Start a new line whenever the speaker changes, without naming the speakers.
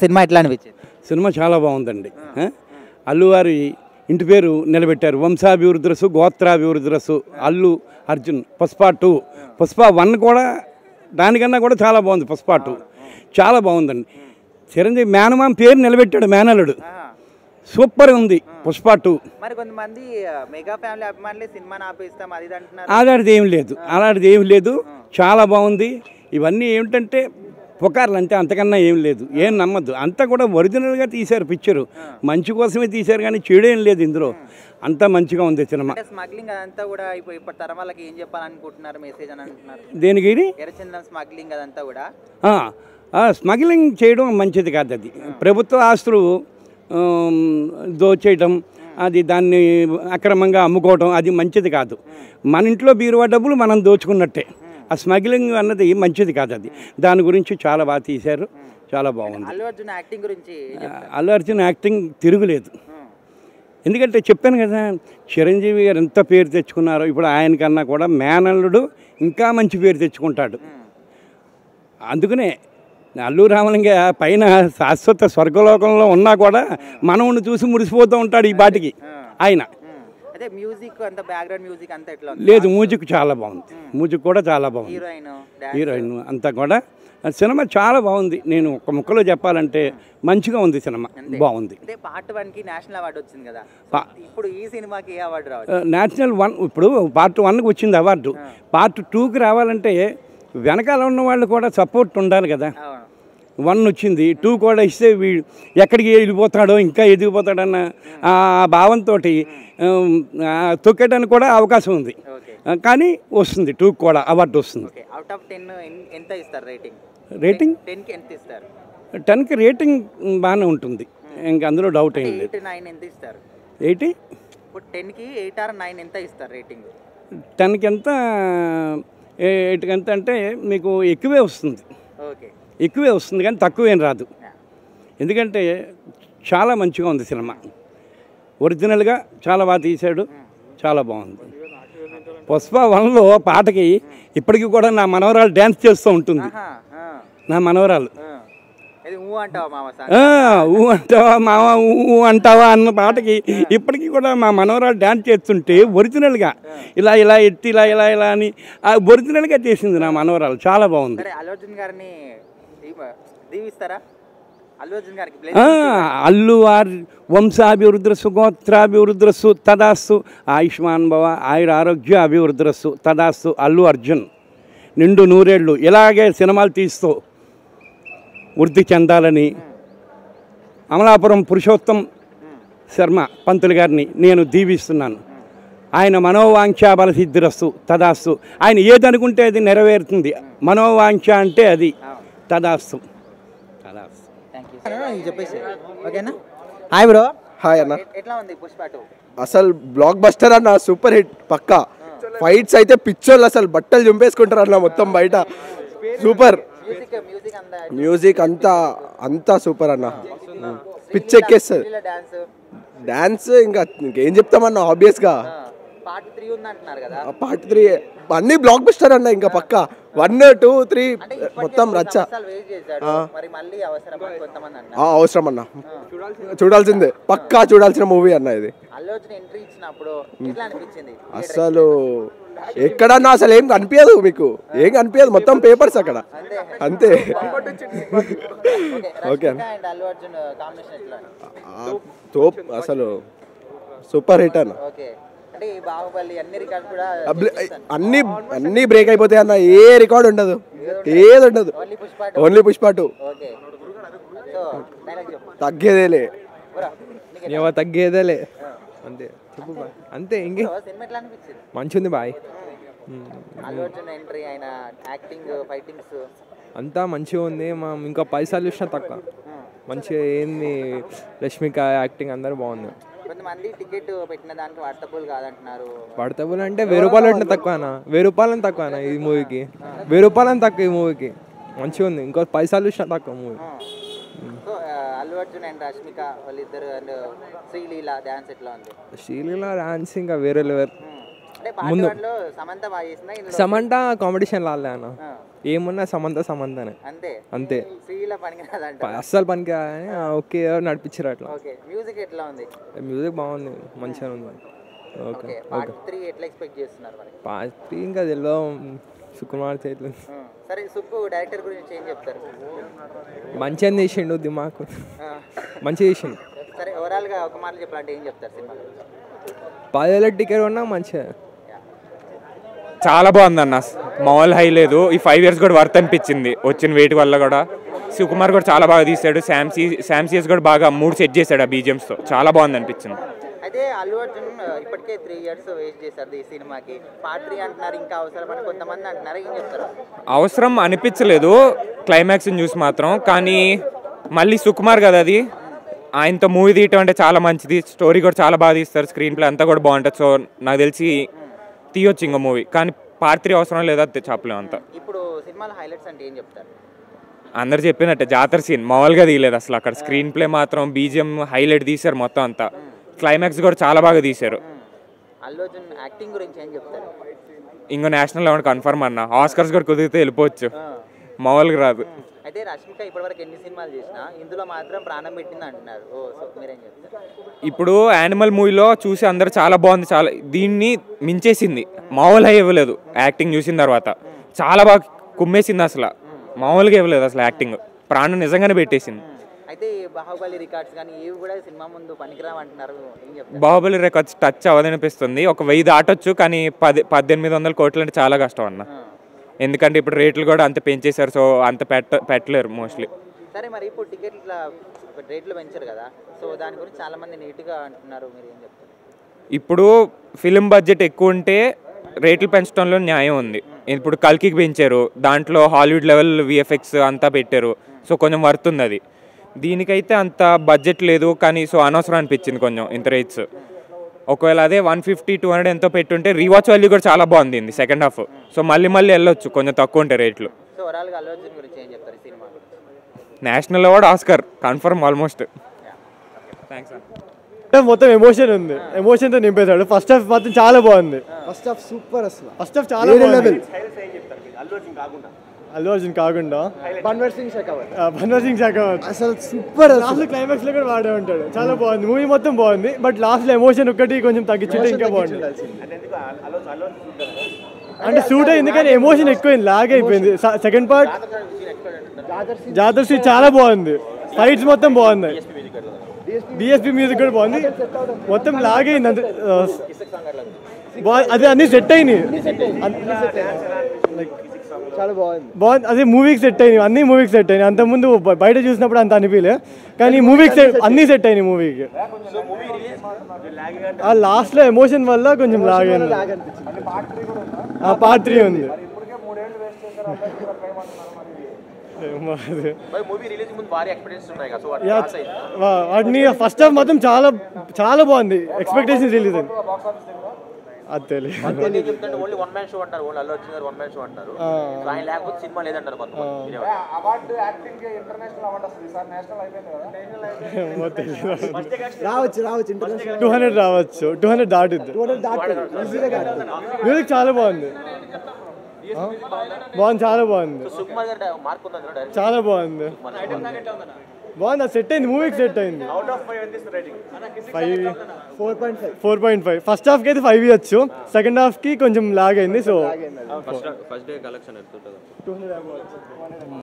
Cinema ఎట్లా అనిపించింది?
Cinema చాలా బాగుందండి. అల్లు వారి ఇంటి పేరు నిలబెట్టారు. వంశాభివృద్ధిరసు గోత్రాభివృద్ధిరసు అల్లు అర్జున్. పుష్ప 2, పుష్ప 1 కూడా దానికన్నా కూడా చాలా బాగుంది. పుష్ప 2 చాలా బాగుందండి. చిరంజీవి మేనమామ పేరు నిలబెట్టాడు. మేనల్లుడు సూపర్ ఉంది. పుష్ప 2
మరి కొంతమంది మెగా ఫ్యామిలీ అభిమానులే సినిమాని ఆపేస్తాం అది అంటున్నారు.
అలాంటిది ఏం లేదు. చాలా బాగుంది. ఇవన్నీ ఏమిటంటే పుకార్లు అంతే, అంతకన్నా ఏం లేదు. ఏం నమ్మద్దు. అంతా కూడా ఒరిజినల్గా తీశారు పిక్చరు. మంచి కోసమే తీశారు కానీ చెడేం లేదు ఇందులో. అంతా మంచిగా ఉంది సినిమా.
స్మగ్లింగ్ అదంతా కూడా ఇప్పటి తరం వాళ్ళకి ఏం చెప్పాలనుకుంటున్నారు మెసేజ్ అని అంటున్నారు.
దేనికి?
ఎర్రచందనం స్మగ్లింగ్ అదంతా కూడా
స్మగ్లింగ్ చేయడం మంచిది కాదు. అది ప్రభుత్వ ఆస్తులు దోచేయటం, అది దాన్ని అక్రమంగా అమ్ముకోవడం అది మంచిది కాదు. మన ఇంట్లో బీరువా డబ్బులు మనం దోచుకున్నట్టే. ఆ స్మగ్లింగ్ అన్నది మంచిది కాదు. అది దాని గురించి చాలా బాగా తీశారు. చాలా బాగుంది. అల్లు అర్జున్ యాక్టింగ్ తిరుగులేదు. ఎందుకంటే చెప్పాను కదా, చిరంజీవి గారు ఎంత పేరు తెచ్చుకున్నారో. ఇప్పుడు ఆయనకన్నా కూడా మేనల్లుడు ఇంకా మంచి పేరు తెచ్చుకుంటాడు. అందుకనే అల్లు రామలింగ పైన శాశ్వత స్వర్గలోకంలో ఉన్నా కూడా మనవుని చూసి మురిసిపోతూ ఉంటాడు ఈ బాటికి ఆయన. లేదు, మ్యూజిక్ చాలా బాగుంది. మ్యూజిక్ కూడా చాలా బాగుంది. హీరోయిన్ అంతా కూడా సినిమా చాలా బాగుంది. నేను ఒక ముక్కలో చెప్పాలంటే మంచిగా ఉంది సినిమా. బాగుంది. నేషనల్ 1 ఇప్పుడు పార్ట్ 1కి వచ్చింది అవార్డు. పార్ట్ 2కి రావాలంటే వెనకాల ఉన్న వాళ్ళు కూడా సపోర్ట్ ఉండాలి కదా. 1 వచ్చింది, 2 కూడా ఇస్తే ఎక్కడికి వెళ్ళిపోతాడో ఇంకా ఎదిగిపోతాడన్న ఆ భావంతో తొక్కేయడానికి కూడా అవకాశం ఉంది. కానీ వస్తుంది 2 కూడా అవార్డు వస్తుంది. రేటింగ్ 10కి రేటింగ్ బాగానే ఉంటుంది. ఇంకా అందులో డౌట్ ఏం లేదు. 10కి ఎంత 8కి ఎంత అంటే మీకు ఎక్కువే వస్తుంది కానీ తక్కువేం రాదు. ఎందుకంటే చాలా మంచిగా ఉంది సినిమా. ఒరిజినల్గా చాలా బాగా తీశాడు. చాలా బాగుంది. పుష్ప 1లో పాటకి ఇప్పటికీ కూడా నా మనవరాలు డ్యాన్స్ చేస్తూ ఉంటుంది. నా మనవరాలు ఊ అంటావా మామ ఊ అంటావా అన్న పాటకి ఇప్పటికీ కూడా మా మనవరాలు డ్యాన్స్ చేస్తుంటే ఒరిజినల్గా ఇలా ఇలా ఎత్తి ఇలా ఇలా ఇలా అని ఒరిజినల్గా చేసింది నా మనవరాలు. చాలా బాగుంది. అల్లు వారి వంశాభివృద్ధిరస్సు గోత్రాభివృద్ధిరస్సు తదాస్తు. ఆయుష్మాన్ భవ ఆయుర ఆరోగ్య అభివృద్ధిరస్సు తదాస్తు. అల్లు అర్జున్ నిండు 100 ఏళ్ళు ఇలాగే సినిమాలు తీస్తూ వృద్ధి చెందాలని అమలాపురం పురుషోత్తం శర్మ పంతులు గారిని నేను దీవిస్తున్నాను. ఆయన మనోవాంఛ బలసిద్ధిరస్సు తదాస్తు. ఆయన ఏదనుకుంటే అది నెరవేరుతుంది. మనోవాంఛ అంటే అది. తదాస్తు.
Hi bro.
హాయ్ అన్న.
ఎట్లా ఉంది పుష్ప 2?
అసలు బ్లాక్ బస్టర్ అన్న, సూపర్ హిట్ పక్కా. ఫైట్స్ అయితే పిచ్చోళ్ళు అసలు బట్టలు చింపేసుకుంటారు అన్న మొత్తం బయట. సూపర్ మ్యూజిక్ అంతా సూపర్ అన్న. పిచ్చెక్కేస్తుంది డాన్స్. ఇంకేం చెప్తామన్న, ఆబ్వియస్గా పార్ట్ 3 అన్ని బ్లాక్ బస్టర్ అన్న. ఇంకా పక్క 1, 2, 3 మొత్తం రచ్చ. అవసరం అన్న, చూడాల్సిందే, పక్కా చూడాల్సిన మూవీ అన్న ఇది. అసలు ఎక్కడన్నా అసలు ఏం కనిపించదు మీకు, ఏం కనిపించదు, మొత్తం పేపర్స్ అక్కడ అంతే. ఓకే అన్న. తోప్ అసలు సూపర్ హిట్ అన్న. అన్ని బ్రేక్ అయిపోతాయి అన్న. ఏ రికార్డ్ ఉండదు, ఏది ఉండదు. ఓన్లీ పుష్ప 2. తగ్గేదేలే
అంతే. చెప్పు అంతే. ఇంకే మంచి ఉంది బాయ్. అంతా మంచిగా ఉంది. ఇంకా పైసలు ఇష్టం తక్కువ. మంచిగా ఏంది రష్మిక యాక్టింగ్ అందరూ బాగుంది. వర్తబుల్ అంటే 1000 రూపాయలు పెట్టిన తక్కువనా, 1000 రూపాయలని తక్కువనా ఈ మూవీకి, 1000 రూపాయలని తక్కువ ఈ మూవీకి. మంచిగా ఉంది. ఇంకో పైసలు ఇష్టం తక్కువ మూవీ. శ్రీలీల డాన్స్ ఇంకా వేరే లెవెల్. ముందు
సమంత బాగా చేసిందా ఇందులో?
సమంత కాంపిటీషన్ లాలే అన్న, ఏమున్నా సమంతనే
అంతే
అంతే.
శ్రీల పనికిరాదంట.
అస్సలు పనికి రాదని ఓకే నడిపించారు అట్లా.
ఓకే మ్యూజిక్ ఎట్లా ఉంది?
మ్యూజిక్ బాగుంది, మంచిగా ఉంది. ఓకే
ఓకే పార్ట్ 3 ఎట్లా ఎక్స్పెక్ట్ చేస్తున్నారు మరి?
పార్టీ ఇంకా తెలియదు, సుకుమార్ చేతులు.
సరే సుక్కు డైరెక్టర్ గురించి ఏం చెప్తారు?
మంచిగా చేసిండు, దిమాకు మంచిగా చేసిండు.
సరే ఓవరాల్ గా ఒక మాటలో చెప్పాలంటే ఏం చెప్తారు సినిమా?
10,000 టికెట్ ఉన్నా మంచిగా.
చాలా బాగుందన్న, మామూలు హై లేదు. ఈ 5 years కూడా వర్త్ అనిపించింది వచ్చిన వెయిట్ వల్ల కూడా. సుకుమార్ కూడా చాలా బాగా తీసాడు, శామ్సియస్ కూడా బాగా మూడ్ సెట్ చేశాడు ఆ బీజిఎమ్స్తో, చాలా బాగుంది అనిపించింది.
అయితే అల్లు అర్జున్ ఇప్పటికే 3 years వేస్ట్ చేశారు ఈ సినిమాకి. పార్ట్ 3 అంటున్నారు, ఇంకా అవసరమని కొంతమంది అంటున్నారు, ఏం చెప్తారు?
అవసరం అనిపించలేదు క్లైమాక్స్ని చూసి మాత్రం, కానీ మళ్ళీ సుకుమార్ కదా అది, ఆయనతో మూవీ తీయటం అంటే చాలా మంచిది. స్టోరీ కూడా చాలా బాగా తీస్తారు, స్క్రీన్ ప్లే అంతా కూడా బాగుంటుంది. సో నాకు తెలిసి తీయొచ్చు ఇంకో మూవీ, కానీ పార్ట్ 3 అవసరం లేదా చెప్పలేము అంతా.
ఇప్పుడు సినిమాలో హైలైట్స్ అంటే ఏం చెప్తారు?
అందరు చెప్పినట్టే జాతర సీన్ మామూలుగా తీయలేదు అసలు. అక్కడ స్క్రీన్ ప్లే మాత్రం బీజిఎం హైలైట్ తీశారు మొత్తం అంతా. క్లైమాక్స్ కూడా చాలా బాగా తీశారు.
అల్లు అర్జున్ యాక్టింగ్ గురించి ఏం చెప్తారు?
ఇంకో నేషనల్ లెవెల్ కన్ఫర్మ్ అన్న, ఆస్కర్స్ కూడా కుదిరితే వెళ్ళిపోవచ్చు, మామూలుగా రాదు.
అయితే రష్మిక ఇప్పటివరకు ఎన్ని సినిమాలు చేసినా ఇందులో మాత్రం ప్రాణం పెట్టింది అంటున్నారు. సో మీరేం చెప్తారు?
ఇప్పుడు యానిమల్ మూవీలో చూసి అందరు చాలా బాగుంది, చాలా దీన్ని మించేసింది, మామూలుగా ఇవ్వలేదు. యాక్టింగ్ చూసిన తర్వాత చాలా బాగా కుమ్మేసింది, అసలు మామూలుగా ఇవ్వలేదు అసలు. యాక్టింగ్ ప్రాణం నిజంగానే పెట్టేసింది.
అయితే బాహుబలి రికార్డ్స్ కానీ ఇవి కూడా సినిమా ముందు పనికిరావు అంటున్నారు, ఏం చెప్తారు?
బాహుబలి రికార్డ్స్ టచ్ అవ్వదనిపిస్తుంది. ఒక 1000 దాటొచ్చు, కానీ 1800 కోట్లు అంటే చాలా కష్టం అన్న. ఎందుకంటే ఇప్పుడు రేట్లు కూడా అంత పెంచేశారు, సో అంత పెట్టలేరు మోస్ట్లీ.
సరే మరి ఇప్పుడు టికెట్ల రేట్లు పెంచారు కదా, సో దాని గురించి చాలా మంది నీట్గా అంటున్నారు, మీరు ఏం చెప్తారు?
ఇప్పుడు ఫిలిం బడ్జెట్ ఎక్కువ ఉంటే రేట్లు పెంచడంలో న్యాయం ఉంది. ఇప్పుడు కల్కికి పెంచారు, దాంట్లో హాలీవుడ్ లెవెల్ విఎఫ్ఎక్స్ అంతా పెట్టారు, సో కొంచెం వర్త్ ఉంది అది. దీనికైతే అంత బడ్జెట్ లేదు, కానీ సో అనవసరం అనిపించింది కొంచెం ఇంత రేట్స్. ఒకవేళ అదే 150-200 ఎంతో పెట్టుంటే రీవాచ్ వాల్యూ కూడా చాలా బాగుంది సెకండ్ హాఫ్. సో మళ్ళీ వెళ్ళొచ్చు కొంచెం తక్కువ ఉంటాయి రేట్లు.
సో ఓవరాల్గా అల్లు అర్జున్ గురించి ఏం చెప్తారు ఈ సినిమా?
National award, Oscar confirm almost. Thanks అన్న.
మొత్తం ఎమోషన్ ఉంది, ఎమోషన్తో నింపేశాడు. ఫస్ట్ హాఫ్ మాత్రం చాలా బాగుంది.
ఫస్ట్ హాఫ్ సూపర్, అసలు
ఫస్ట్ హాఫ్ చాలా బాగుంది. అల్లు అర్జున్ కాకుండా
బన్వర్ సింగ్ షెకావత్
అసలు సూపర్. లాస్ట్ క్లైమాక్స్ లో కూడా వాడే ఉంటాడు, చాలా బాగుంది. మూవీ మొత్తం బాగుంది, బట్ లాస్ట్ లో ఎమోషన్ ఒక్కటి కొంచెం తగ్గించుంటే ఇంకా బాగుంది. అంటే సూట్ అయింది, కానీ ఎమోషన్ ఎక్కువైంది, లాగ్ అయిపోయింది. సెకండ్ పార్ట్ జాతర సీన్ చాలా బాగుంది, ఫైట్స్ మొత్తం బాగున్నాయి, డిఎస్పి మ్యూజిక్ కూడా బాగుంది, మొత్తం లాగ్ అయింది. అంతే అది అన్ని సెట్ అయినాయి,
చాలా బాగుంది.
అదే మూవీకి సెట్ అయినాయి, అన్ని మూవీకి సెట్ అయినాయి. అంతకుముందు బయట చూసినప్పుడు అంత అనిపించలే, కానీ మూవీకి అన్నీ సెట్ అయినాయి మూవీకి. ఆ లాస్ట్లో ఎమోషన్ వల్ల కొంచెం లాగ్ అయింది. పార్ట్ 3 ఉంది. వాటిని ఫస్ట్ హాఫ్ మాత్రం చాలా చాలా బాగుంది, ఎక్స్పెక్టేషన్స్ రిలీజ్ అయింది. అది తెలియదు.
ఓన్లీ వన్ మ్యాన్ షో అంటారు, ఓన్లీ అల్లు అర్జున్ గారు వన్ మ్యాన్ షో అంటారు. ఆయన లేకపోతే సినిమా లేదంటారు కొంతమంది.
రావచ్చు
200 రావచ్చు, 200 దాటుద్ది. మ్యూజిక్ చాలా బాగుంది, చాలా బాగుంది,
సుకుమార్ గారు మార్క్ ఉందా?
చాలా బాగుంది, బాగుంది. అది సెట్ అయింది, మూవీకి సెట్ అయింది. 4.5. ఫస్ట్ హాఫ్కి అయితే 5 ఇవ్వచ్చు, సెకండ్ హాఫ్కి కొంచెం లాగ్ అయింది. So
first day collection